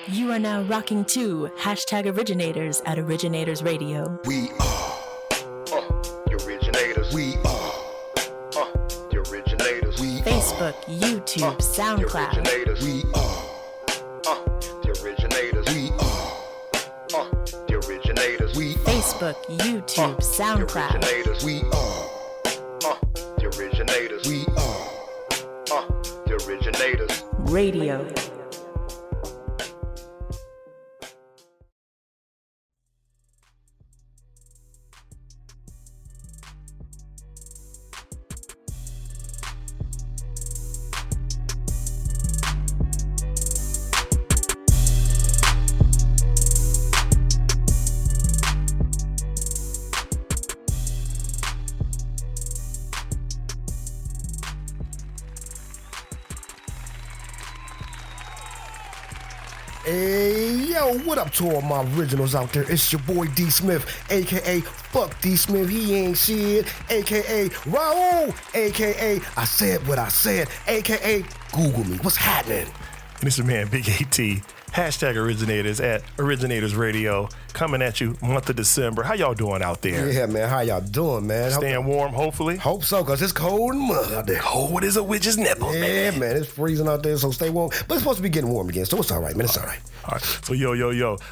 You are now rocking to #Originators at Originators Radio. We are the originators. We are the originators. We Facebook, YouTube, SoundCloud. The originators. We are the originators. We are the originators. We Facebook, YouTube, SoundCloud. The originators. We are the originators. We are the originators. Radio. Hey, yo, what up to all my originals out there? It's your boy D Smith, a.k.a. Fuck D Smith, he ain't shit, a.k.a. Raul, a.k.a. I said what I said, a.k.a. Google me. What's happening? And it's your man, Big AT, #Originators at Originators Radio, coming at you month of December. How y'all doing out there? Yeah, man, how y'all doing, man? Staying warm, hopefully? Hope so, because it's cold and mud out there. Cold as a witch's nipple, Yeah, man, it's freezing out there, so stay warm. But it's supposed to be getting warm again, so it's all right, man, it's all right. All right. So, yo.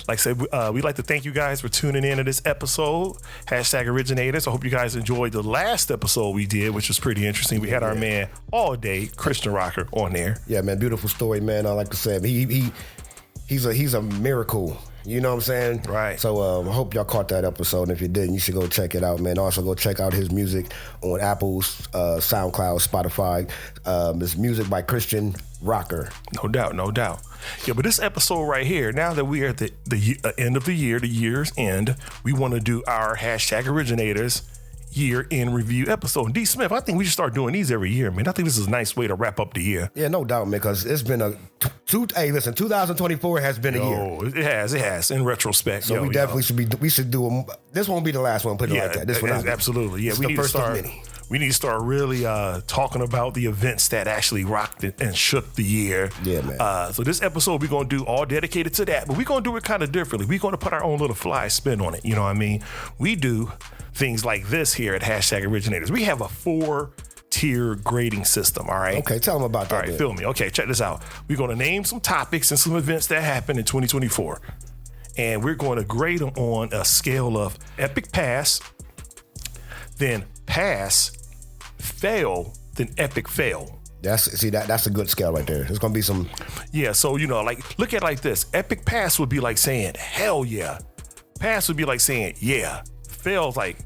Like I said, we'd like to thank you guys for tuning in to this episode, #Originators. I hope you guys enjoyed the last episode we did, which was pretty interesting. We had our man all day, Christian Rocker, on there. Yeah, man, beautiful story, man. I like to say, he's a miracle. You know what I'm saying? Right. So I hope y'all caught that episode. And if you didn't, you should go check it out, man. Also, go check out his music on Apple, SoundCloud, Spotify. It's music by Christian Rocker. No doubt. Yeah, but this episode right here, now that we are at the end of the year, the year's end, we want to do our #Originators year in review episode. And D Smith, I think we should start doing these every year, man. I think this is a nice way to wrap up the year. Yeah, no doubt, man, because it's been 2024 has been a year. It has, in retrospect. So we definitely should do this won't be the last one, put it like that. This one absolutely. Yeah, we need to start. We need to start really talking about the events that actually rocked it and shook the year. Yeah, man. So this episode we're going to do all dedicated to that, but we're going to do it kind of differently. We're going to put our own little fly spin on it. You know what I mean? We do things like this here at #Originators. We have a 4-tier grading system, all right? Okay, tell them about that. All right, feel me. Okay, check this out. We're going to name some topics and some events that happened in 2024. And we're going to grade them on a scale of epic pass, then pass, fail, then epic fail. That's a good scale right there. There's gonna be some. Yeah, so like look at it like this. Epic pass would be like saying hell yeah. Pass would be like saying yeah. Fail's like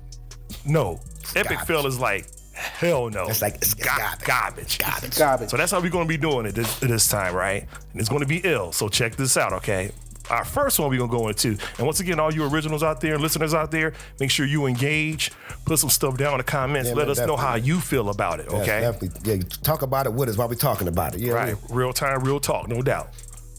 no. Epic fail is like hell no. It's like it's garbage. Garbage. So that's how we're gonna be doing it this time, right? And it's gonna be ill. So check this out, okay? Our first one we're going to go into, and once again, all you originals out there, listeners out there, make sure you engage, put some stuff down in the comments, let us know how you feel about it, okay? Definitely. Yeah, talk about it with us while we're talking about it. Yeah, right, real time, real talk, no doubt.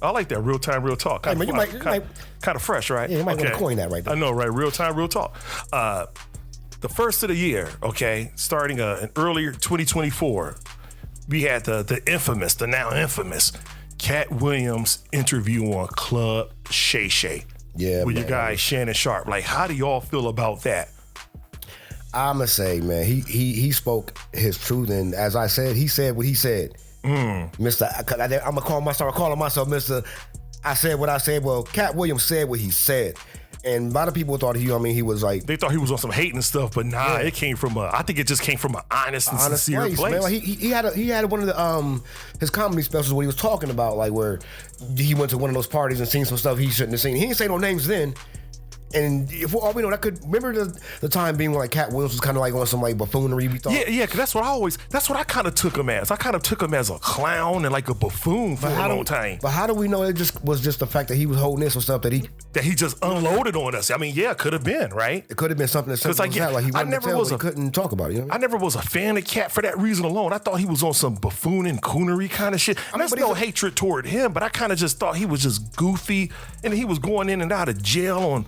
I like that, real time, real talk. Kind of fresh, right? Yeah, you might want to coin that right there. I know, right? Real time, real talk. The first of the year, okay, starting in earlier 2024, we had the now infamous Cat Williams interview on Club Shay Shay. Yeah, with man. your guy Shannon Sharp. Like, how do y'all feel about that? I'ma say, man, he spoke his truth, and as I said, he said what he said. Mr. I'm gonna call myself Mr. I said what I said. Well, Cat Williams said what he said. And a lot of people thought he was like... They thought he was on some hating stuff, but nah, it came from I think it just came from an honest and sincere place. Man. Like he had one of the his comedy specials where he was talking about like where he went to one of those parties and seen some stuff he shouldn't have seen. He didn't say no names then, And for all we know, that could remember the time being when like Cat Williams was kind of like on some like buffoonery. We thought, Yeah, because that's what I kind of took him as. I kind of took him as a clown and like a buffoon for a long time. But how do we know it just was just the fact that he was holding this or stuff that he just unloaded on us? I mean, yeah, it could have been, right? It could have been something as simple as that. Like he wanted to tell, but he couldn't talk about it. You know what I mean? I never was a fan of Cat for that reason alone. I thought he was on some buffoon and coonery kind of shit. And there's no hatred toward him, but I kind of just thought he was just goofy, and he was going in and out of jail on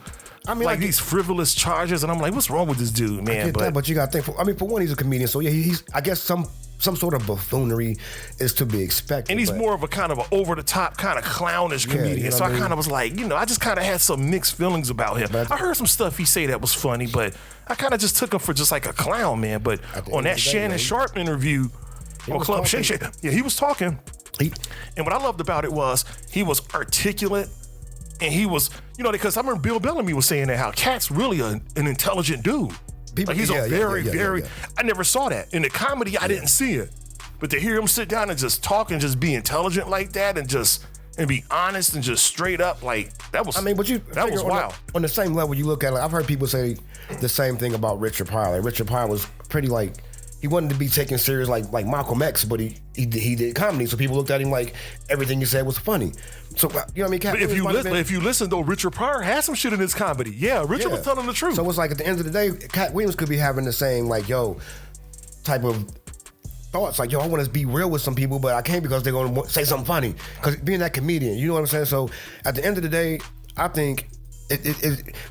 these frivolous charges, and I'm like, what's wrong with this dude, man? I get that, but you got to think. For one, he's a comedian, so yeah, he's. I guess some sort of buffoonery is to be expected. And he's more of a kind of an over the top kind of clownish comedian. You know so I kind of was like, I just kind of had some mixed feelings about him. I heard some stuff he say that was funny, but I kind of just took him for just like a clown, man. But on that Shannon Sharpe interview on Club Shay Shay, he was talking. And what I loved about it was he was articulate. And he was, because I remember Bill Bellamy was saying that how Cat's really an intelligent dude. He's very. I never saw that. In the comedy, I didn't see it. But to hear him sit down and just talk and just be intelligent like that and be honest and just straight up, like, that was that was wild. On the same level, you look at it, I've heard people say the same thing about Richard Pryor. Like, Richard Pryor was pretty like, he wanted to be taken serious like Malcolm X, but he did comedy, so people looked at him like everything he said was funny. So you know what I mean? But if you listen though, Richard Pryor had some shit in his comedy. Yeah, Richard was telling the truth. So it's like at the end of the day, Cat Williams could be having the same like type of thoughts, like I want to be real with some people, but I can't because they're gonna say something funny. Because being that comedian, you know what I'm saying? So at the end of the day, I think.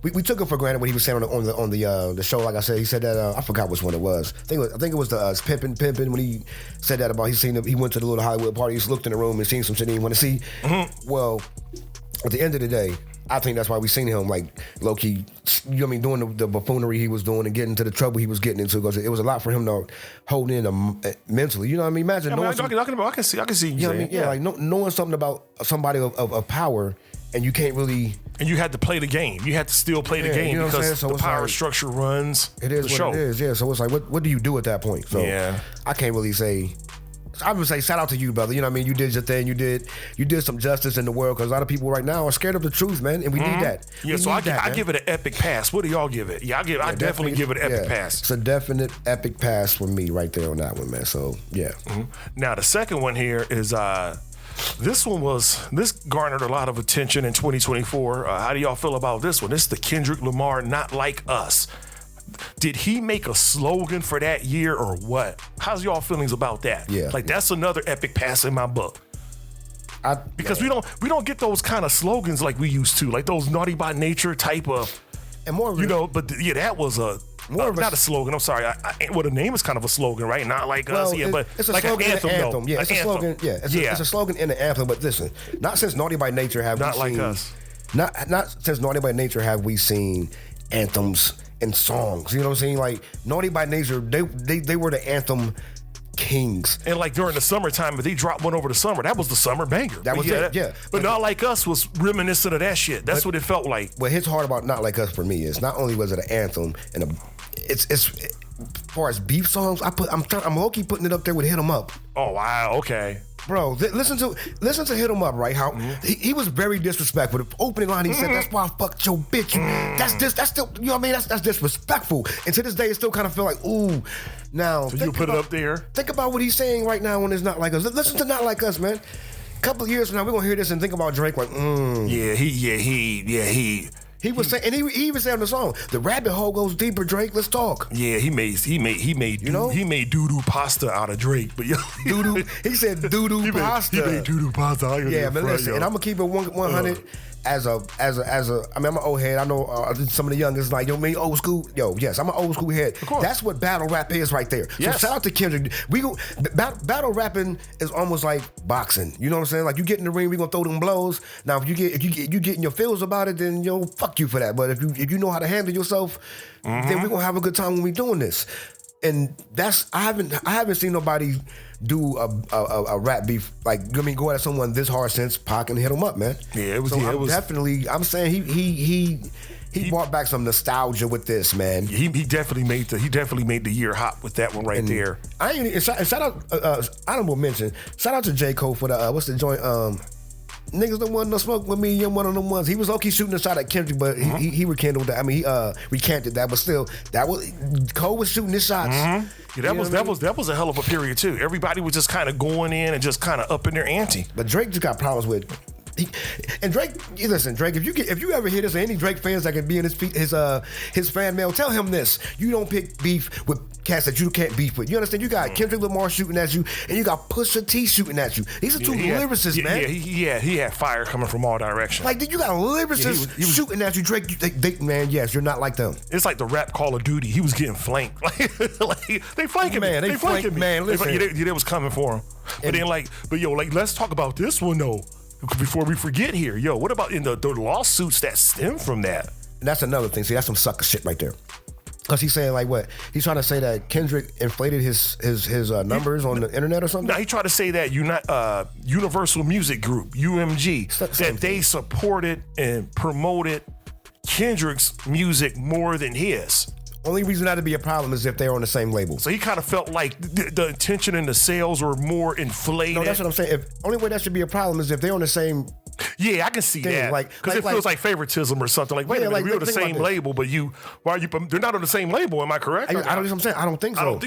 We took it for granted what he was saying on the show. Like I said, he said that I forgot which one it was. I think it was the Pimpin' when he said that about he went to the little Hollywood party. He looked in the room and seen some shit he didn't want to see. Mm-hmm. Well, at the end of the day, I think that's why we seen him like low key, doing the buffoonery he was doing and getting into the trouble he was getting into, because it was a lot for him to hold in mentally. You know what I mean? Imagine knowing I can see. You know what I mean? Yeah, like knowing something about somebody of power. And you can't really... And you had to play the game. You had to still play the game because the power structure runs the show. It is, yeah. So it's like, what do you do at that point? So I can't really say... I would say shout out to you, brother. You know what I mean? You did your thing. You did some justice in the world, because a lot of people right now are scared of the truth, man. And we need that. Yeah, I give it an epic pass. What do y'all give it? Yeah, I definitely give it an epic pass. It's a definite epic pass for me right there on that one, man. So, yeah. Mm-hmm. Now, the second one here is... This garnered a lot of attention in 2024. How do y'all feel about this one? This is the Kendrick Lamar Not Like Us. Did he make a slogan for that year or what? How's y'all feelings about that? Yeah. Like, that's another epic pass in my book. Because we don't get those kind of slogans like we used to, like those Naughty by Nature type of, and more, that was a not a slogan. I'm sorry. The name is kind of a slogan, right? Not like us. Yeah, but it's a like slogan an anthem. Though. Yeah, it's a slogan. Yeah, it's a slogan in the anthem. But listen, not since Naughty by Nature have not we like seen, us. Not since Naughty by Nature have we seen anthems and songs. You know what I'm saying? Like Naughty by Nature, they were the anthem kings. And like during the summertime, if they dropped one over the summer, that was the summer banger. That was it. Yeah. But Not Like Us was reminiscent of that shit. That's what it felt like. What hits hard about Not Like Us for me is not only was it an anthem and it's as far as beef songs, I'm low-key putting it up there with Hit 'Em Up. Oh wow, okay. Bro, listen to Hit 'Em Up, right? How he was very disrespectful. The opening line, he said, "That's why I fucked your bitch." That's still, you know what I mean? That's disrespectful. And to this day, it still kind of feel like, ooh. Now, so you put it up there. Think about what he's saying right now when it's Not Like Us. Listen to Not Like Us, man. A couple of years from now, we're gonna hear this and think about Drake like, He was saying, and he even said on the song, "The rabbit hole goes deeper, Drake. Let's talk." Yeah, he made doo-doo pasta out of Drake, but doo-doo. He said doo-doo pasta. He made doo-doo pasta. Yeah, but listen, and I'm gonna keep it 100. As a, I mean, I'm an old head. I know some of the youngest like, yo, me old school. Yo, yes, I'm an old school head. That's what battle rap is right there. Yes. So shout out to Kendrick. Battle rapping is almost like boxing. You know what I'm saying? Like you get in the ring, we gonna throw them blows. Now if you get in your feels about it, then fuck you for that. But if you know how to handle yourself, then we gonna have a good time when we doing this. And I haven't seen nobody do a rap beef like go at someone this hard since Pac and Hit 'Em Up, man. Yeah, it was. So it was definitely. I'm saying he brought back some nostalgia with this, man. He definitely made the year hot with that one right there. Shout out honorable mention. Shout out to J. Cole for the what's the joint niggas don't want no smoke with me. You're one of them ones. He was low-key shooting a shot at Kendrick, but he rekindled that. I mean, he recanted that, but still, Cole was shooting his shots. Yeah, that was a hell of a period too. Everybody was just kind of going in and just kind of upping their ante. But Drake just got problems with. And Drake, listen, Drake, if you ever hear this, or any Drake fans that can be in his fan mail, tell him this: you don't pick beef with cats that you can't beef with. You understand? You got Kendrick Lamar shooting at you, and you got Pusha T shooting at you. These are two lyricists, man. Yeah, he had fire coming from all directions. Like, you got lyricists he was shooting at you, Drake. Man, yes, you're not like them. It's like the rap Call of Duty. He was getting flanked. like they flanking me. They flanking me. Man, listen. They was coming for him. But then let's talk about this one though. Before we forget here, what about in the lawsuits that stem from that? And that's another thing. See, that's some sucker shit right there. Because he's saying, like, what? He's trying to say that Kendrick inflated his numbers on the internet or something? No, he tried to say that Universal Music Group, UMG, that they supported and promoted Kendrick's music more than his. Only reason that'd be a problem is if they're on the same label. So he kind of felt like the attention and the sales were more inflated. No, that's what I'm saying. Only way that should be a problem is if they're on the same. Yeah, I can see that. Because it feels like favoritism or something. Like, wait a minute, we're on the same label, but they're not on the same label. Am I correct? I don't think so. I don't think so.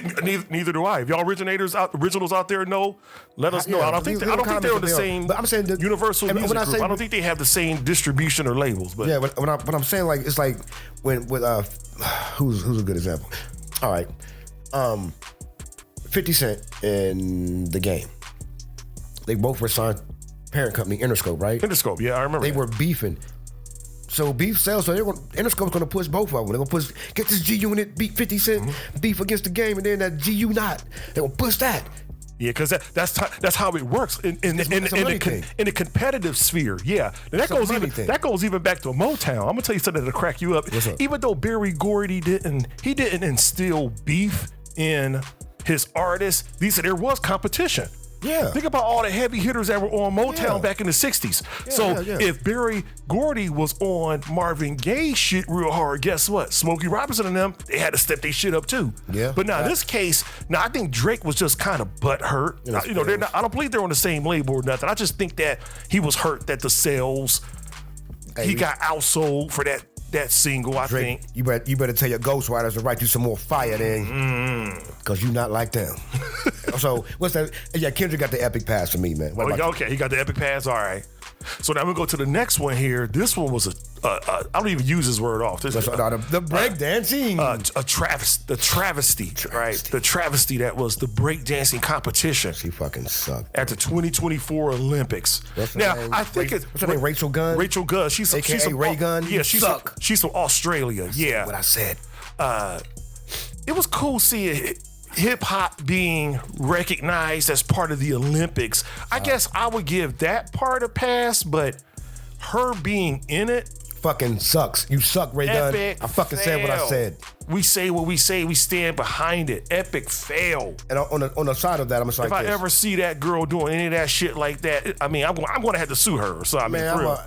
Neither do I. If y'all originals out there know, let us know. I don't think they're on the same. But I'm saying Universal Music Group. I don't think they have the same distribution or labels. But yeah, but I'm saying, like, it's like when with who's a good example? All right, 50 Cent in The Game. They both were signed parent company Interscope, right? Interscope, yeah, I remember. They were beefing. So beef sells. So Interscope's going to push both of them. They're going to get this G Unit beat 50 Cent beef against The Game, and then that GU not. They're going to push that. Yeah, because that's how it works in the competitive sphere. Yeah, and that goes even back to Motown. I'm gonna tell you something that'll crack you up. Even though Berry Gordy didn't instill beef in his artists, there was competition. Yeah. Think about all the heavy hitters that were on Motown back in the 60s. If Berry Gordy was on Marvin Gaye's shit real hard, guess what? Smokey Robinson and them, they had to step their shit up too. Yeah. But now in this case, I think Drake was just kind of butthurt. I don't believe they're on the same label or nothing. I just think that he was hurt that the sales, he got outsold for that single, I think. You better tell your ghostwriters to write you some more fire then, because you not like them. So what's that? Yeah, Kendrick got the epic pass for me, man. Okay, he got the epic pass. All right. So now we'll go to the next one here. This one was I don't even use this word off. This the break dancing. The travesty, right? The travesty that was the break dancing competition. She fucking sucked. At the 2024 Olympics. I think it's what's her name? Rachel Gunn. Rachel Gunn. She's Ray Gunn. Yeah, she's from Australia. That's what I said. It was cool seeing hip hop being recognized as part of the Olympics. I guess I would give that part a pass, but her being in it fucking sucks. You suck, Ray Gunn. I fucking said what I said. We say what we say. We stand behind it. Epic fail. And on the side of that, I'm gonna say if I ever see that girl doing any of that shit like that, I mean, I'm gonna have to sue her. So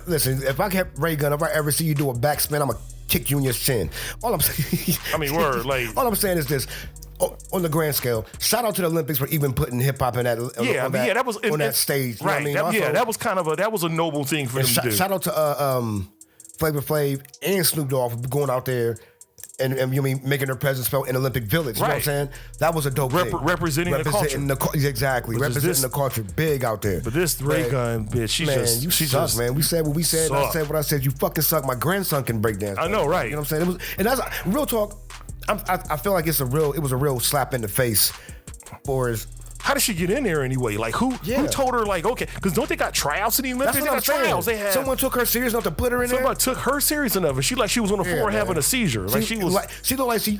listen, if I kept Ray Gunn, if I ever see you do a backspin, I'm gonna kick you in your chin. All I'm saying. I mean, all I'm saying is this. On the grand scale, shout out to the Olympics for even putting hip hop in that. That was on that stage. You right. Know what I mean? That was kind of that was a noble thing for them to do. Shout out to Flavor Flav and Snoop Dogg for going out there and making their presence felt in Olympic Village. You know what I'm saying? That was a dope thing. Representing the culture. Exactly. Representing the culture big out there. But this Ray Gunn bitch, she suck, man. We said what we said. I said what I said. You fucking suck. My grandson can break dance. I know, right? You know what I'm saying? And that's real talk. I feel like it was a real slap in the face for his. How did she get in there anyway? Like who told her like okay? Because don't they got tryouts in the Olympics? That's what I'm tryouts. They had someone took her serious enough to put her in there. Someone took her serious enough, and she was on the floor having a seizure. Like she was. She looked like she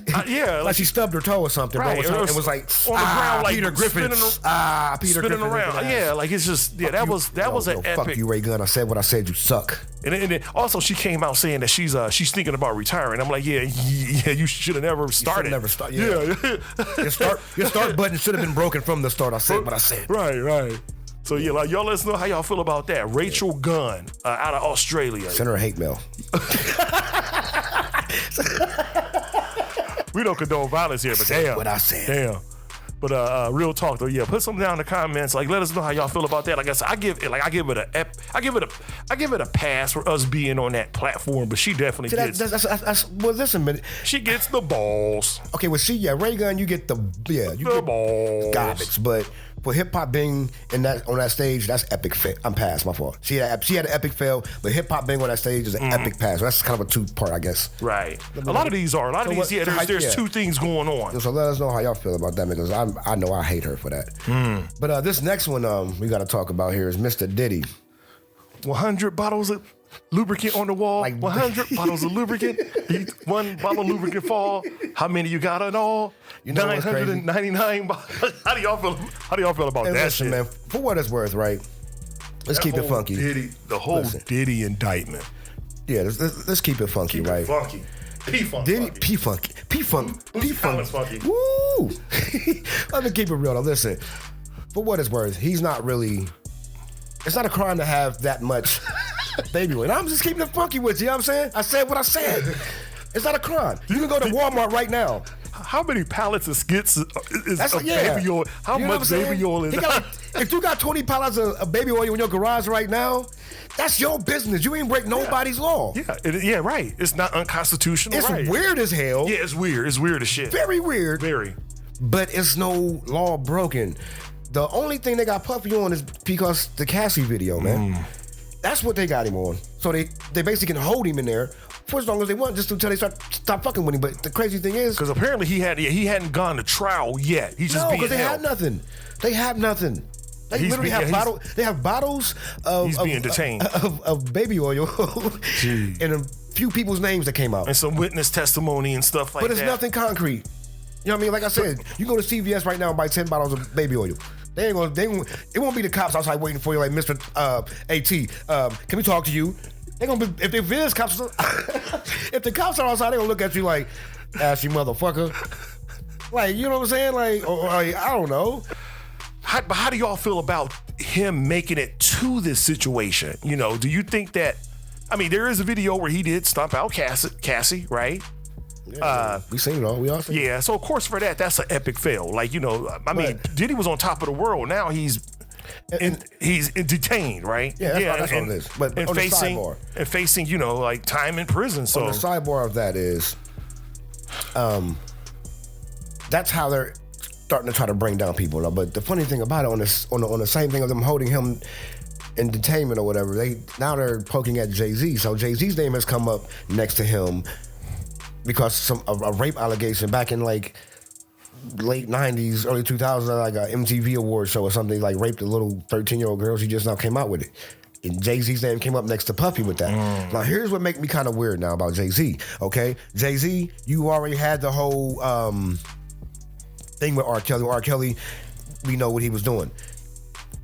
like she stubbed her toe or something. Right, bro, and was like on the ground like Peter Griffin. Peter spinning around. Yeah, like it's just that was an epic. Fuck you, Ray Gunn. I said what I said. You suck. And then also she came out saying that she's thinking about retiring. I'm like, yeah, you should have never started. Your start button should have been broken from the start. I said what I said. Right. So yeah, like y'all let us know how y'all feel about that. Rachel Gunn out of Australia. Send her a hate mail. We don't condone violence here, but damn. What I said. Damn. But real talk though, yeah. Put something down in the comments. Like, let us know how y'all feel about that. Like I said, I give it a pass for us being on that platform. But she definitely gets. Well, listen a minute. She gets the balls. Okay, well, Ray Gun, you get the balls. Garbage, but for hip hop being on that stage, that's epic fail. I'm past, my fault. She had an epic fail, but hip hop being on that stage is an epic pass. So that's kind of a two-part, I guess. Right. A lot of these are. There's two things going on. So let us know how y'all feel about that, because I know I hate her for that. But this next one we got to talk about here is Mr. Diddy. 100 bottles of lubricant on the wall. Like 100 bottles of lubricant. One bottle of lubricant fall. How many you got in all? You know what's crazy? 999 bottles. How do y'all feel about that listen, shit? man, for what it's worth, right? Let's keep it funky. The whole Diddy indictment. Yeah, let's keep it funky, Keep right? it funky. P-Funk. Diddy, P-Funk. Funky. Woo! Let me keep it real though. Listen, for what it's worth, he's not really. It's not a crime to have that much baby oil. I'm just keeping it funky with you. You know what I'm saying? I said what I said. It's not a crime. You can go to Walmart right now. How many pallets of skits is yeah. baby oil? How You know much what I'm baby saying? oil is that? If you got 20 pallets of baby oil in your garage right now, that's your business. You ain't break nobody's law. Yeah, right. It's not unconstitutional. It's right. weird as hell. Yeah, it's weird. It's weird as shit. Very weird. Very. But it's no law broken. The only thing they got Puffy on is because the Cassie video, man. That's what they got him on. So they basically can hold him in there for as long as they want, just until they stop fucking with him. But the crazy thing is, because apparently he hadn't gone to trial yet. He's just being because they held. have nothing. They have nothing. They literally have bottles. They have bottles of He's being detained of baby oil and a few people's names that came out and some witness testimony and stuff like that. But it's nothing concrete. You know what I mean? Like I said, you go to CVS right now and buy 10 bottles of baby oil. It won't be the cops outside waiting for you like, Mr. AT, can we talk to you? They're gonna be, if the cops if the cops are outside, they're gonna look at you like, ass you motherfucker. Like, you know what I'm saying? Like, or I don't know. How do y'all feel about him making it to this situation? You know, do you think that, I mean, there is a video where he did stomp out Cassie, right? Yeah, we seen it all. We all seen it. Yeah, so of course for that's an epic fail. Like, you know, I mean, Diddy was on top of the world. Now he's detained, right? Yeah, that's what it is. But on facing, you know, like time in prison. So on the sidebar of that is, that's how they're starting to try to bring down people. But the funny thing about it, on the same thing of them holding him in detainment or whatever, they're poking at Jay-Z. So Jay-Z's name has come up next to him because a rape allegation back in like late 90s, early 2000s, like a MTV award show or something, like raped a little 13-year-old girl. She just now came out with it. And Jay-Z's name came up next to Puffy with that. Now, here's what makes me kind of weird now about Jay-Z, okay? Jay-Z, you already had the whole thing with R. Kelly. R. Kelly, we know what he was doing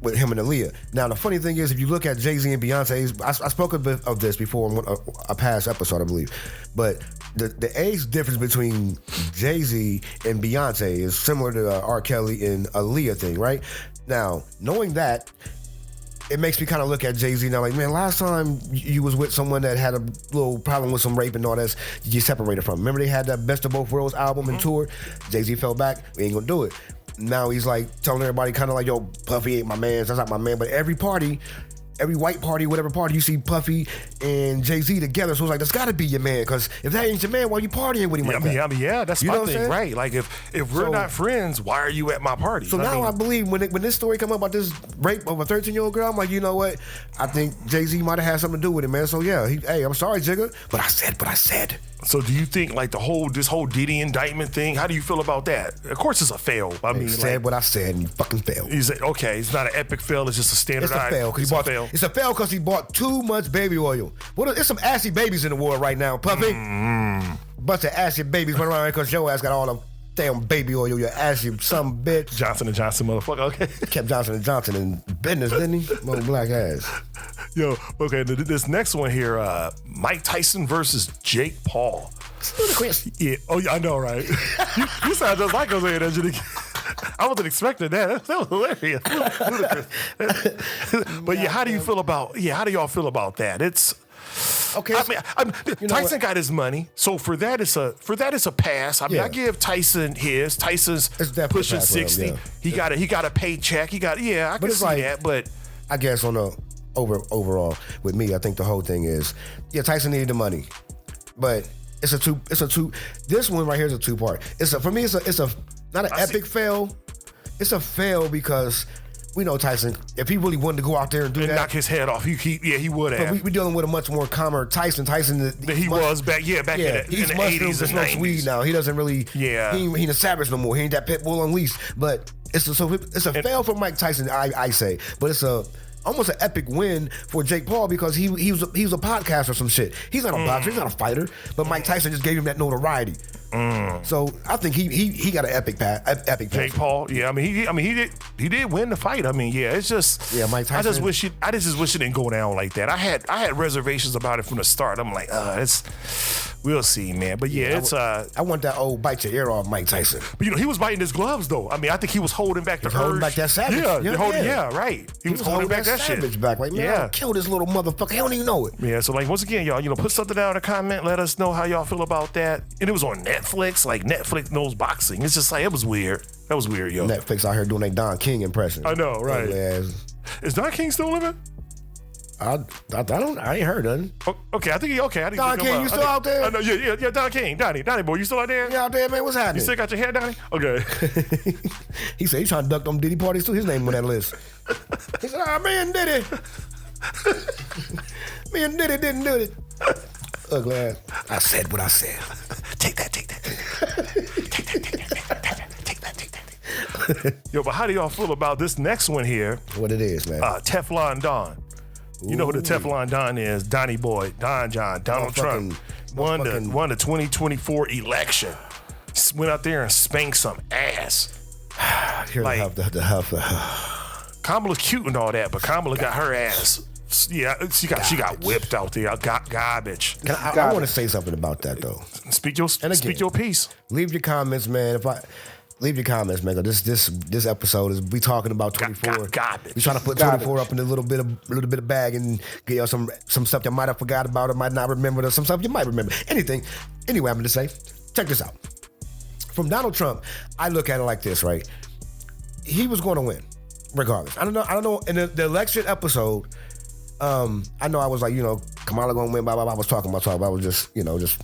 with him and Aaliyah. Now, the funny thing is, if you look at Jay-Z and Beyonce, I spoke a bit of this before in a past episode, I believe, but the age difference between Jay-Z and Beyonce is similar to the R. Kelly and Aaliyah thing, right? Now, knowing that, it makes me kind of look at Jay-Z now like, man, last time you was with someone that had a little problem with some rape and all that, you separated from. Remember they had that Best of Both Worlds album and tour? Jay-Z fell back, we ain't gonna do it. Now he's like telling everybody kind of like, yo, Puffy ain't my man, that's not my man. But every white party, whatever party, you see Puffy and Jay-Z together. So it's like, that's gotta be your man, because if that ain't your man, why you partying with him like that? I mean, yeah, that's my thing, right? Like, if we're not friends, why are you at my party? So now I believe when this story come up about this rape of a 13-year-old girl, I'm like, you know what? I think Jay-Z might have had something to do with it, man. So yeah, hey, I'm sorry, Jigga, but I said. So do you think like this whole Diddy indictment thing, how do you feel about that? Of course it's a fail. I mean, said what I said and you fucking failed. You say, okay, it's not an epic fail, it's just a standardized. It's a fail. It's a fail because he bought too much baby oil. There's some assy babies in the world right now, Puffy. Bunch of assy babies running around because your ass got all them damn baby oil, you assy some bitch. Johnson & Johnson motherfucker, okay. Kept Johnson & Johnson in business, didn't he? Mother black ass. Yo, okay, this next one here, Mike Tyson versus Jake Paul. Yeah, oh yeah, I know, right? you sound just like Jose and Angelique. I wasn't expecting that. That was hilarious. Ludicrous. But yeah, how do y'all feel about that? Okay, I mean, you know Tyson what? got his money, so for that it's a pass. I mean, Yeah. I give Tyson his. Tyson's It's definitely pushing a pass for him, 60. yeah. He got a paycheck. I can it's see like- that, but I guess on the overall with me, I think the whole thing is, Tyson needed the money, but it's a two. This one right here is a 2-part. For me, it's a not an epic fail. It's a fail because we know Tyson. If he really wanted to go out there and do that, knock his head off. He would but have. we're dealing with a much more calmer Tyson. Tyson, He was back in the he's 80s and no 90s. Swede now. He doesn't really. Yeah. He ain't a savage no more. He ain't that pit bull unleashed. But it's a fail for Mike Tyson. I say, but it's almost an epic win for Jake Paul because he was a podcaster or some shit. He's not a boxer. He's not a fighter. But Mike Tyson just gave him that notoriety. So I think he got an epic pass. Jake Paul, yeah, I mean he did win the fight. I mean, yeah, it's just Mike Tyson. I just wish it didn't go down like that. I had reservations about it from the start. I'm like, we'll see, man. But yeah, it's I want that old bite your ear off Mike Tyson. But he was biting his gloves though. I mean, I think he was holding back the urge. Holding back that savage. Yeah, right. He was holding back that savage shit. back. Like, man, yeah. I'll kill this little motherfucker. He don't even know it. Yeah, so like once again, y'all, put something down in the comment. Let us know how y'all feel about that. And it was on Netflix. Like Netflix knows boxing. It's just like it was weird. That was weird, yo. Netflix out here doing a Don King impression. I know, right? Is Don King still living? I ain't heard nothing. Okay, I think okay. I think Don King, you still out there? I know, yeah, Don King, Donnie boy, you still out there? You out there, man? What's happening? You still got your hair, Donnie? Okay. He said he's trying to duck them Diddy parties too. His name on that list. He said, me and Diddy. Me and Diddy didn't do it. Ugly ass. I said what I said. Take that. Yo, but how do y'all feel about this next one here? What it is, man. Teflon Don. You know who the Teflon Don is? Donnie Boy, Don John, Donald Trump. Won the 2024 election. Went out there and spanked some ass. Here's like- the huff. Kamala cute and all that, but Kamala got her ass. Yeah, she got whipped out there. Got garbage. I want to say something about that though. Speak your piece. Leave your comments, man. Leave your comments, man. 'Cause this episode is we talking about 24. Garbage. We trying to put 24 up in a little bit of bag and get y'all some stuff you might have forgot about or might not remember, or some stuff you might remember. Anything. Anyway, I'm gonna say, check this out. From Donald Trump, I look at it like this, right? He was going to win, regardless. I don't know. In the election episode, I know I was like, Kamala gonna win. Blah blah blah. I was talking. I was just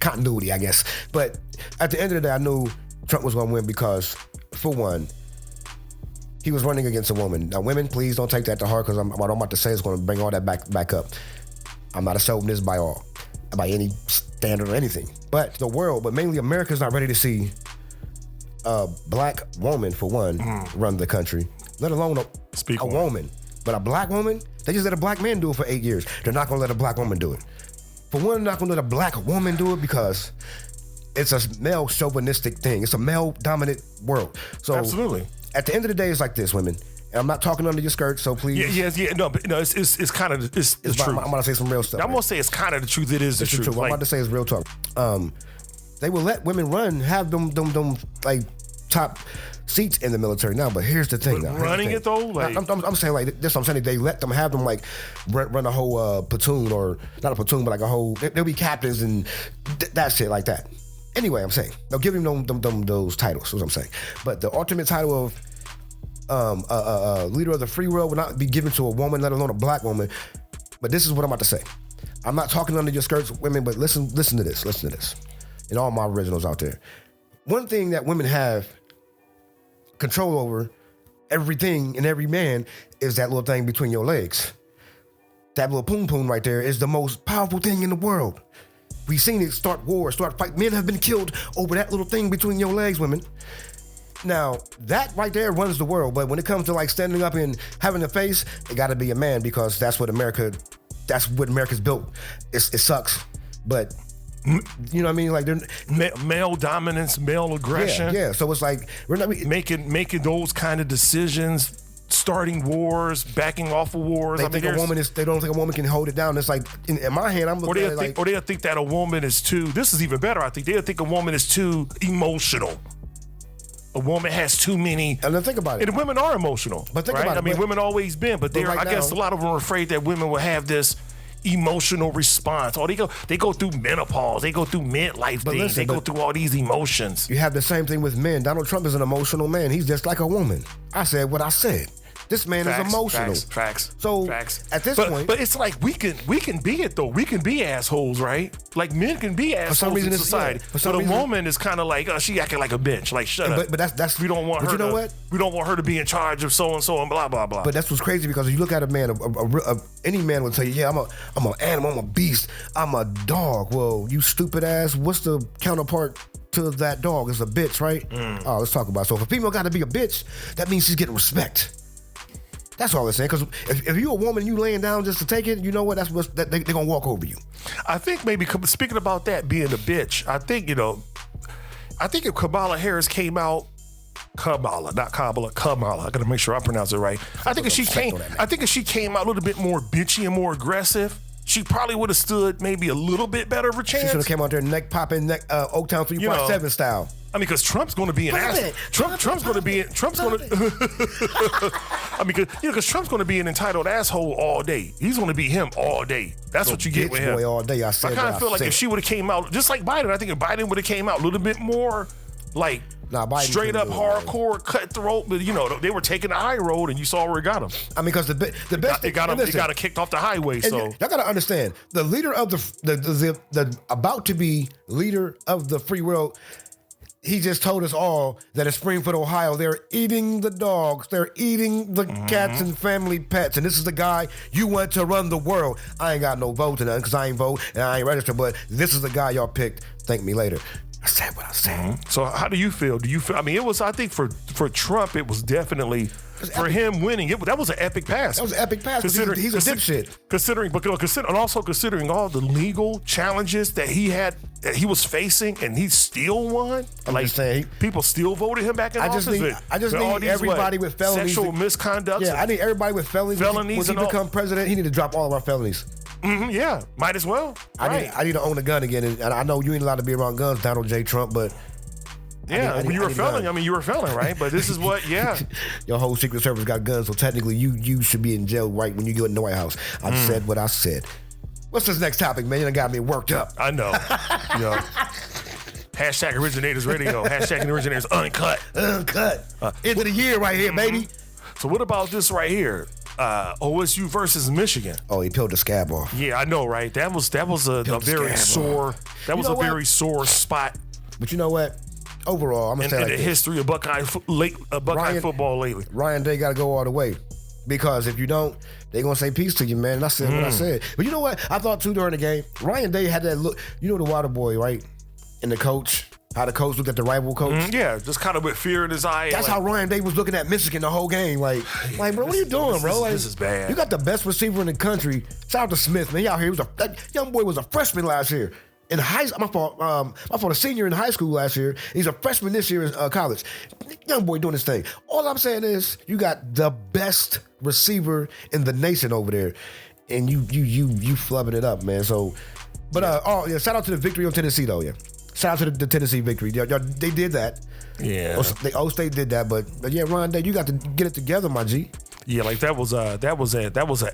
continuity, I guess. But at the end of the day, I knew Trump was gonna win because, for one, he was running against a woman. Now, women, please don't take that to heart because what I'm about to say is going to bring all that back up. I'm not a chauvinist by any standard or anything, but the world, but mainly America's not ready to see a black woman, for one, run the country, let alone a woman. But a black woman, they just let a black man do it for 8 years. They're not gonna let a black woman do it. For one, they're not gonna let a black woman do it because it's a male chauvinistic thing. It's a male dominant world. So Absolutely. At the end of the day, it's like this, women. And I'm not talking under your skirt, so please. Yeah. No, but it's kind of it's the truth. I'm gonna say some real stuff. I'm gonna say it's kind of the truth. It is the truth. What I'm about to say is real talk. They will let women run, have them like top seats in the military now. But here's the thing. Running it though, like I'm saying like this. I'm saying they let them have them like run a whole platoon, or not a platoon, but like a whole. They'll be captains and that shit like that. Anyway, I'm saying they'll give them those titles. Is what I'm saying. But the ultimate title of leader of the free world will not be given to a woman, let alone a black woman. But this is what I'm about to say. I'm not talking under your skirts, women, but listen to this. Listen to this. And all my originals out there. One thing that women have control over, everything and every man, is that little thing between your legs. That little poom poom right there is the most powerful thing in the world. We've seen it start wars, start fight. Men have been killed over that little thing between your legs, women. Now, that right there runs the world, but when it comes to like standing up and having a face, it gotta be a man, because that's what America's built. It sucks, but you know what I mean? Like male dominance, male aggression. Yeah. So it's like we're not making those kind of decisions, starting wars, backing off of wars. They don't think a woman can hold it down. It's like in my hand, I'm looking at it like, or they'll think that a woman is too. This is even better. I think they'll think a woman is too emotional. A woman has too many. And then think about it. And women are emotional. But think right? about it. I mean, women always been, but right I guess now, a lot of them are afraid that women will have this emotional response. Or they go through menopause. They go through midlife things. listen, they go through all these emotions. You have the same thing with men. Donald Trump is an emotional man. He's just like a woman. I said what I said. This man is emotional. Facts. So at this point, but it's like we can be it though. We can be assholes, right? Like men can be assholes some reason in it's- society. for some But a reason- woman is kind of like she acting like a bitch. Like shut up. but that's we don't want but her. you know what? We don't want her to be in charge of so and so and blah blah blah. But that's what's crazy because if you look at a man, any man would tell you, yeah, I'm an animal, I'm a beast, I'm a dog. Well, you stupid ass, what's the counterpart to that dog? It's a bitch, right? Oh, let's talk about it. So if a female got to be a bitch, that means she's getting respect. That's all I'm saying. Because if you're a woman, you laying down just to take it, you know what? They're gonna walk over you. I think maybe speaking about that being a bitch, I think if Kamala Harris came out, Kamala. I gotta make sure I pronounce it right. I think if she came out a little bit more bitchy and more aggressive, she probably would have stood maybe a little bit better of a She should chance. have came out there neck popping, Oaktown 357 style. I mean, because Trump's going to be an ass. Trump's going to be. Trump's going to. I mean, because Trump's going to be an entitled asshole all day. He's going to be him all day. That's what you get with him. Boy all day. I kind of feel like if she would have came out just like Biden, I think if Biden would have came out a little bit more like Biden straight up couldn't do it, hardcore cutthroat, but they were taking the high road, and you saw where it got them. I mean, because the best It got them kicked off the highway. So y'all gotta understand the leader of the about to be leader of the free world. He just told us all that in Springfield, Ohio, they're eating the dogs, they're eating the cats and family pets, and this is the guy you want to run the world. I ain't got no vote in that because I ain't vote and I ain't registered, but this is the guy y'all picked. Thank me later. I said what I said. So how do you feel? Do you feel? I mean, it was. I think for Trump, it was definitely for him winning. That was an epic pass. That was an epic pass. He's a dipshit. Considering all the legal challenges that he had, that he was facing, and he still won. I'm just saying, people still voted him back in office. I just need everybody with felonies. Sexual misconduct. Yeah, I need everybody with felonies. When he become president, he need to drop all of our felonies. Yeah, might as well. I need to own a gun again, and I know you ain't allowed to be around guns, Donald J. Trump, but when you were a felon, I mean, you were a felon, right? But this is what, your whole Secret Service got guns, so technically you should be in jail right when you go in the White House. I said what I said. What's this next topic, man? You done got me worked up. I know. Hashtag Originators Radio. Hashtag Originators Uncut. End of the year right here, baby. So what about this right here? OSU versus Michigan. Oh, he peeled the scab off. Yeah, I know, right? That was a very sore. That was a very sore spot. But you know what? Overall, I'm gonna say in the history of Buckeye football lately. Ryan Day got to go all the way, because if you don't, they gonna say peace to you, man. And I said what I said. But you know what? I thought too during the game, Ryan Day had that look. You know the water boy, right? And the coach. How the coach looked at the rival coach? Yeah, just kind of with fear in his eye. That's how Ryan Day was looking at Michigan the whole game. Like bro, what are you doing, bro? This is bad. You got the best receiver in the country. Shout out to Smith, man. He out here. That young boy was a freshman last year. In high school, my fault, a senior in high school last year. He's a freshman this year in college. Young boy doing his thing. All I'm saying is you got the best receiver in the nation over there, and you flubbing it up, man. So, but shout out to the victory on Tennessee though, yeah. Shout out to the Tennessee victory. They did that. Yeah. O State did that, but yeah, Ryan Day, you got to get it together, my G. Yeah, like that was an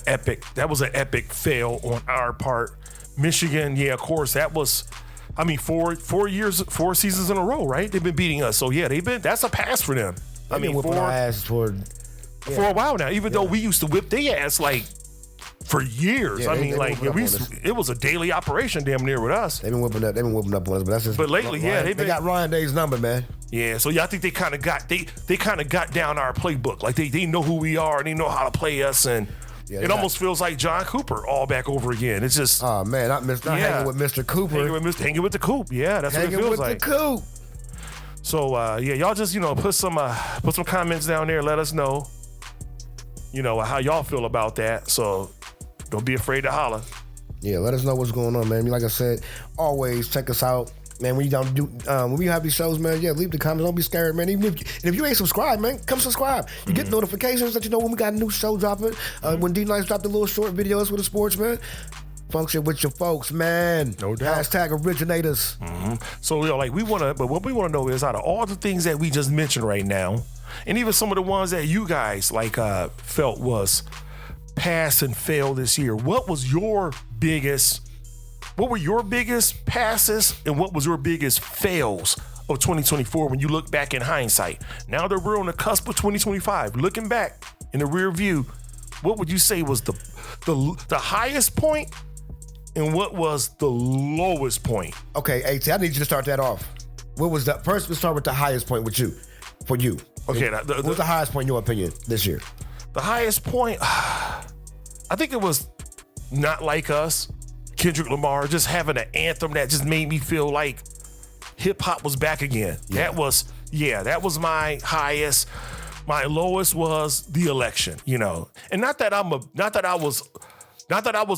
epic fail on our part. Michigan, yeah, of course, that was. I mean, 4 seasons in a row, right? They've been beating us, so yeah, that's a pass for them. I mean, whipping our ass for a while now. Even though we used to whip their ass like for years. Yeah, it was a daily operation damn near with us. They've been whipping up on us, but that's just. But lately, they got Ryan Day's number, man. Yeah, so yeah, I think they kind of got down our playbook. Like they know who we are and they know how to play us, and it almost feels like John Cooper all back over again. It's just hanging with Mr. Cooper, hanging with the Coop. Yeah, that's what it feels like. Hanging with the Coop. So y'all just put some comments down there. Let us know, how y'all feel about that. So don't be afraid to holler. Yeah, let us know what's going on, man. Like I said, always check us out. Man, when we have these shows, man, leave the comments. Don't be scared, man. Even if you ain't subscribed, man, come subscribe. You get notifications that you know when we got a new show dropping. When D-Nice dropped the little short videos with the sports, man. Function with your folks, man. No doubt. Hashtag originators. So what we want to know is, out of all the things that we just mentioned right now, and even some of the ones that you guys felt was pass and fail this year. What were your biggest passes and what was your biggest fails of 2024 when you look back in hindsight? Now that we're on the cusp of 2025, looking back in the rear view, what would you say was the highest point and what was the lowest point? Okay, AT, I need you to start that off. What was that? First, let's start with the highest point for you. Okay. What was the highest point in your opinion this year? The highest point, I think it was Not Like Us, Kendrick Lamar, just having an anthem that just made me feel like hip hop was back again. Yeah. That was my highest. My lowest was the election, and not that I was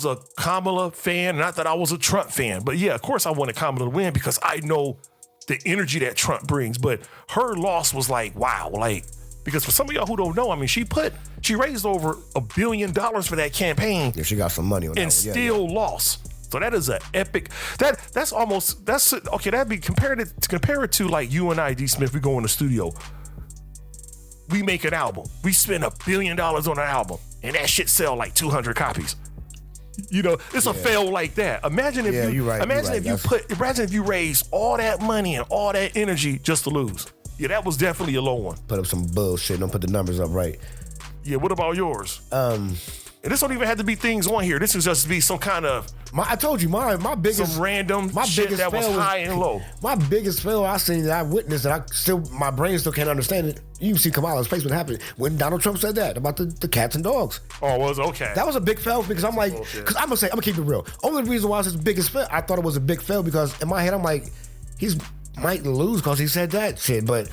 a Kamala fan, not that I was a Trump fan, but yeah, of course I wanted Kamala to win because I know the energy that Trump brings. But her loss was like, wow, because for some of y'all who don't know, I mean, she raised over $1 billion for that campaign. Yeah, she got some money on that and one. still lost. So that is an epic. That'd be compare it to like you and I, D Smith. We go in the studio. We make an album. We spend $1 billion on an album, and that shit sell like 200 copies. It's a fail like that. Imagine if you raise all that money and all that energy just to lose. Yeah, that was definitely a low one. Put up some bullshit. Don't put the numbers up right. Yeah, what about yours? And this don't even have to be things on here. This is just be some kind of. I told you my biggest some random shit that was high and low. My biggest fail I seen that I witnessed that my brain still can't understand it. You see Kamala's face when it happened when Donald Trump said that about the cats and dogs. Oh, it was okay. That was a big fail because I'm like, because I'm gonna keep it real. Only reason why it's his biggest fail, I thought it was a big fail because in my head I'm like, he's might lose because he said that shit, but.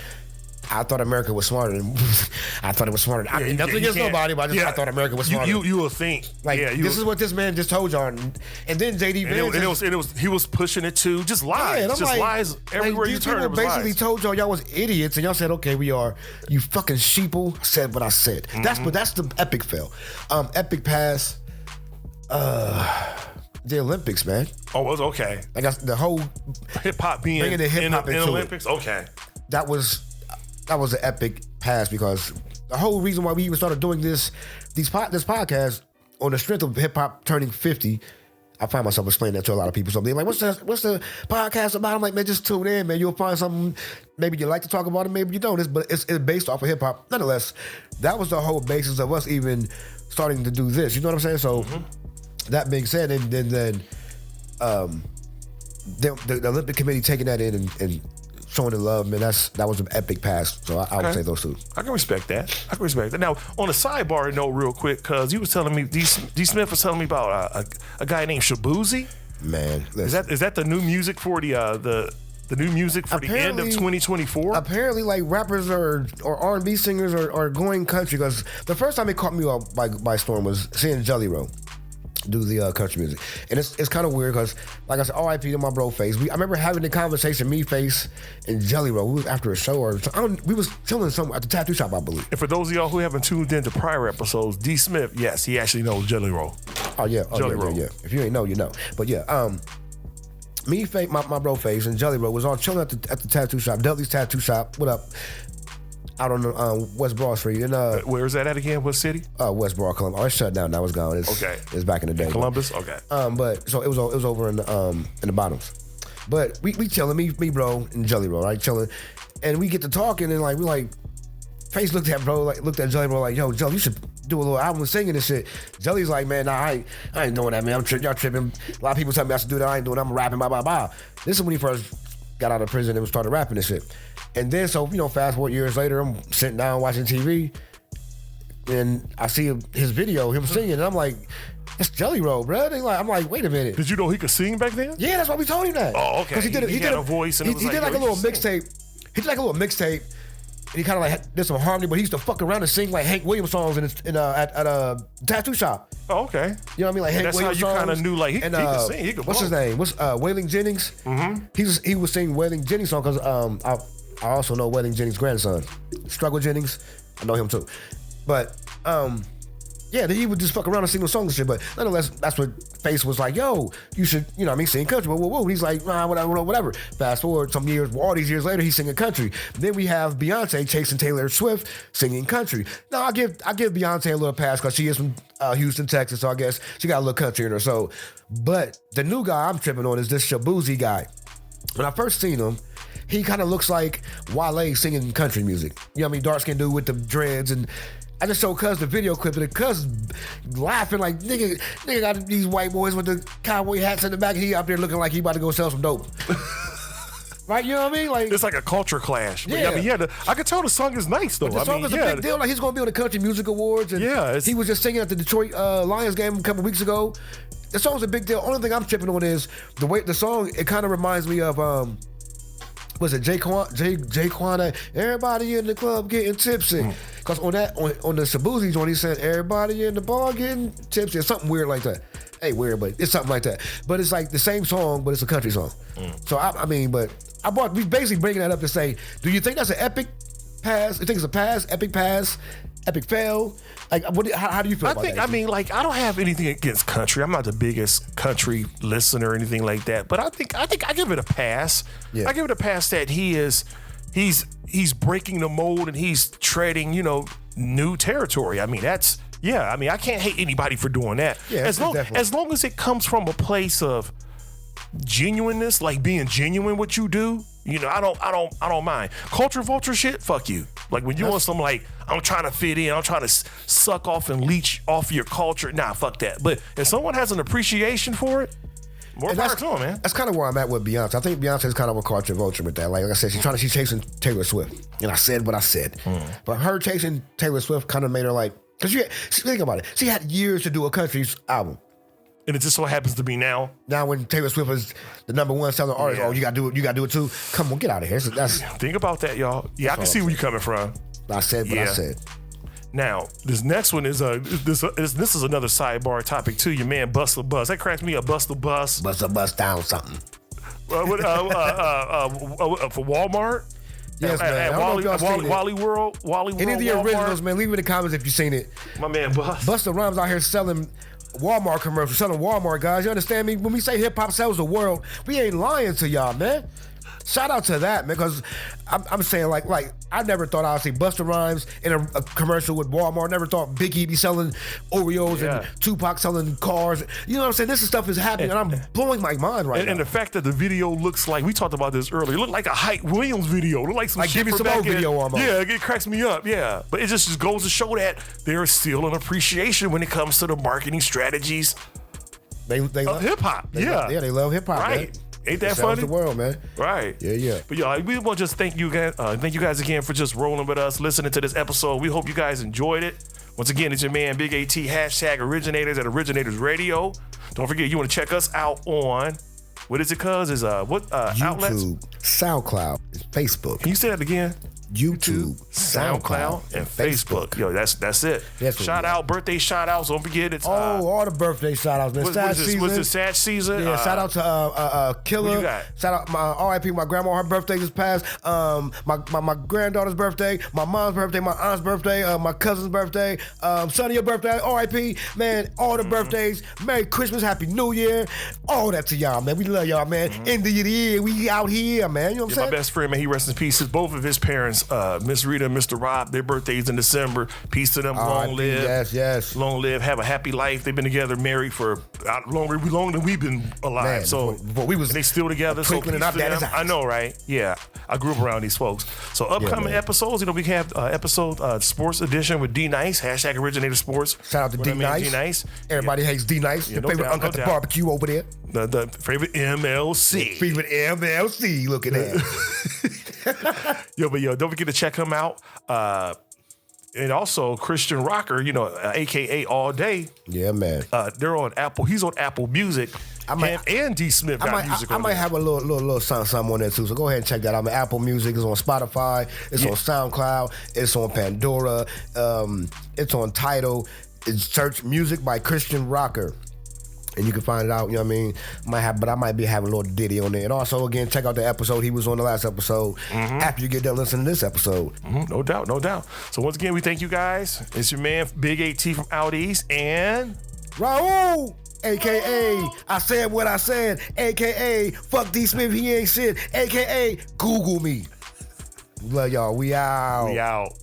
I thought America was smarter than I thought it was smarter. I mean, nothing against nobody, but I thought America was smarter. You will think this is what this man just told y'all, and then JD Vance he was pushing it too, just lies, lies everywhere you turn. People basically told y'all was idiots, and y'all said, "Okay, we are." You fucking sheeple. I said what I said. Mm-hmm. That's the epic fail. Epic pass. The Olympics, man. Oh, it was okay. I got the whole hip hop being in the Olympics. Okay, that was an epic pass because the whole reason why we even started doing this podcast on the strength of hip hop turning 50. I find myself explaining that to a lot of people. So they're like, what's the podcast about? I'm like, man, just tune in, man. You'll find something. Maybe you like to talk about it, maybe you don't. But it's based off of hip hop. Nonetheless, that was the whole basis of us even starting to do this. You know what I'm saying? So that being said, and then the Olympic Committee taking that in and showing the love, man, that was an epic pass. So I would say those two. I can respect that. Now, on a sidebar note, real quick, because you was telling me, D. Smith was telling me about a guy named Shabuzi. Man, listen. Is that the new music for the new music for the end of 2024? Apparently, like rappers or R&B singers are going country because the first time it caught me by storm was seeing Jelly Roll do the country music, and it's kind of weird because, like I said, R.I.P. to my bro Face. I remember having the conversation, me, Face, and Jelly Roll. We was after a show we was chilling somewhere at the tattoo shop, I believe. And for those of y'all who haven't tuned into prior episodes, D. Smith, yes, he actually knows Jelly Roll. Jelly Roll. Yeah. If you ain't know, you know. But yeah, me, Face, my bro Face, and Jelly Roll was all chilling at the tattoo shop, Dudley's Tattoo Shop. What up? Out on West Broad Street. And, where is that at again? What city? West Broad, Columbus. Oh, it's shut down now. It's gone. It's back in the day. Columbus? Okay. But so it was over in the bottoms. But we chilling, me, bro, and Jelly Roll, right? Chilling. And we get to talking and like, we like, Face looked at Jelly Roll like, yo, Jelly, you should do a little album singing and shit. Jelly's like, man, nah, I ain't doing that, man. Y'all tripping. A lot of people tell me I should do that. I ain't doing that. I'm rapping, blah, blah, blah. This is when he first got out of prison and started rapping and shit. And then, so, fast forward years later, I'm sitting down watching TV, and I see his video, him singing, and I'm like, that's Jelly Roll, bro. I'm like, wait a minute. Did you know he could sing back then? Yeah, that's why we told him that. Oh, okay. Because he did a voice, and he did like a little mixtape. He did like a little mixtape, and he kind of like did some harmony, but he used to fuck around and sing like Hank Williams songs at a tattoo shop. Oh, okay. You know what I mean? Like Hank Williams songs. That's how you kind of knew, like, he could sing. He could what's his name? Waylon Jennings? Mm-hmm. He was singing Waylon Jennings song because I also know Waylon Jennings' grandson, Struggle Jennings. I know him too. But yeah, Yeah, he would just fuck around and sing those songs and shit. But nonetheless, that's what Face was like, yo, you should, you know what I mean, sing country. Whoa, whoa, whoa. He's like, nah, whatever. Fast forward some years, all these years later, he's singing country. Then we have Beyonce chasing Taylor Swift singing country. Now, I give Beyonce a little pass because she is from Houston, Texas, so I guess she got a little country in her. So, but the new guy I'm tripping on is this Shabuzi guy. When I first seen him, he kind of looks like Wale singing country music. You know what I mean? Dark-skinned dude with the dreads. And I just showed Cuz the video clip, and Cuz laughing like, nigga got these white boys with the cowboy hats in the back. He out there looking like he about to go sell some dope. Right? You know what I mean? Like, it's like a culture clash. Yeah. I mean, I could tell the song is nice, though. the song is a big deal. Like, he's going to be on the Country Music Awards. And he was just singing at the Detroit Lions game a couple weeks ago. The song's a big deal. Only thing I'm tripping on is the way the song, it kind of reminds me of, was it Jaquan? Everybody in the club getting tipsy. Because on the Shabuzi joint, he said, everybody in the bar getting tipsy. It's something weird like that. Ain't weird, but it's something like that. But it's like the same song, but it's a country song. So, we basically bringing that up to say, do you think that's an epic pass? You think it's a pass, epic fail? Like, how do you feel about that? I mean, like, I don't have anything against country. I'm not the biggest country listener or anything like that. But I think I give it a pass. Yeah. I give it a pass that he's breaking the mold and he's treading, new territory. I mean, I can't hate anybody for doing that. Yeah, as long as it comes from a place of genuineness, like being genuine what you do, I don't mind. Culture vulture shit, fuck you. Like when you want some like, I'm trying to fit in, I'm trying to suck off and leech off your culture, nah, fuck that. But if someone has an appreciation for it, more power to them, man. That's kind of where I'm at with Beyonce. I think Beyonce is kind of a culture vulture with that. Like I said, she's chasing Taylor Swift. And I said what I said. But her chasing Taylor Swift kind of made her like, because think about it. She had years to do a country album. And it just so happens to be now. Now when Taylor Swift is the #1 selling artist, you gotta do it too. Come on, get out of here. Think about that, y'all. Yeah, I can see where you're coming from. I said what I said. Now, this next one is this is another sidebar topic too. Your man Busta Bus. That cracks me up. Busta Bus. Busta Bus down something. For Walmart. Yes, man. At Wally World. Any of the originals, man. Leave it in the comments if you've seen it. My man Bus. Busta Rhymes out here selling Walmart commercials, selling Walmart, guys. You understand me? When we say hip hop sells the world, we ain't lying to y'all, man. Shout out to that, man, because I'm saying, like I never thought I'd see Busta Rhymes in a commercial with Walmart. Never thought Biggie be selling Oreos and Tupac selling cars. You know what I'm saying? This stuff is happening, and I'm blowing my mind right now. And the fact that the video looks like, we talked about this earlier, it looked like a Hype Williams video. It looked like some like shit Give Me from Some More back video almost. Yeah, it cracks me up, yeah. But it just goes to show that there is still an appreciation when it comes to the marketing strategies of hip-hop. They love hip-hop, right. Man. Ain't that it funny? the world, man. Right. Yeah. But y'all, we want to just thank you guys again for just rolling with us, listening to this episode. We hope you guys enjoyed it. Once again, it's your man Big AT, #Originators at Originators Radio. Don't forget, you want to check us out on, what is it, cuz? Is what outlets? YouTube, SoundCloud, Facebook. Can you say that again? YouTube, SoundCloud, and Facebook. Yo, that's it. Shout out, birthday shout outs. Don't forget it's all the birthday shout outs, man. What's this sad season? Yeah, shout out to Killer. What you got? Shout out my RIP, my grandma, her birthday just passed. My granddaughter's birthday, my mom's birthday, my aunt's birthday, my cousin's birthday, Sonny, your birthday, RIP, man, all the birthdays. Merry Christmas, Happy New Year. All that to y'all, man. We love y'all, man. End of the year, we out here, man. You know what I'm saying? My best friend, man, he rests in peace. Both of his parents, Miss Rita and Mr. Rob, their birthdays in December. Peace to them. Long live. Yes. Long live. Have a happy life. They've been together, married for longer than we've been alive. Man, so before we was they still together. So twinkling in our daddy's eyes. I know, right? Yeah. I grew up around these folks. So upcoming episodes, we have episode sports edition with D Nice, #Originator Sports. Shout out to D Nice. Everybody hates D Nice. Your favorite uncle at the barbecue over there. The favorite MLC. Favorite MLC looking at. Yo, don't forget to check him out. And also Christian Rocker, AKA All Day. Yeah, man. They're on Apple. He's on Apple Music. And D Smith got music on I might have a little something on there too. So go ahead and check that out. Apple Music is on Spotify. It's on SoundCloud. It's on Pandora. It's on Tidal. It's search Music by Christian Rocker. And you can find it out, you know what I mean? I might be having a little ditty on there. And also, again, check out the episode he was on, the last episode, after you get done listening to this episode. No doubt, no doubt. So once again, we thank you guys. It's your man, Big AT from Out East, and Raul, a.k.a. I said what I said, a.k.a. fuck D. Smith, he ain't shit, a.k.a. Google me. Love y'all. We out. We out.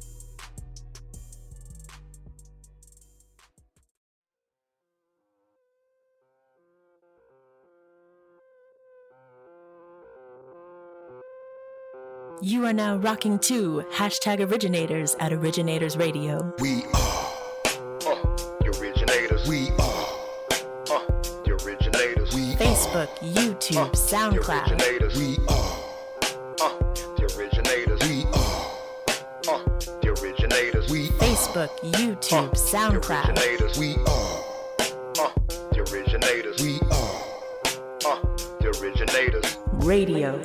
You are now rocking to #Originators at Originators Radio. We are the originators. We are the originators. We Facebook, YouTube, SoundCloud. The originators. We are the originators. We are the originators. We Facebook, YouTube, the SoundCloud. originators. We are the originators. We are the originators. Radio.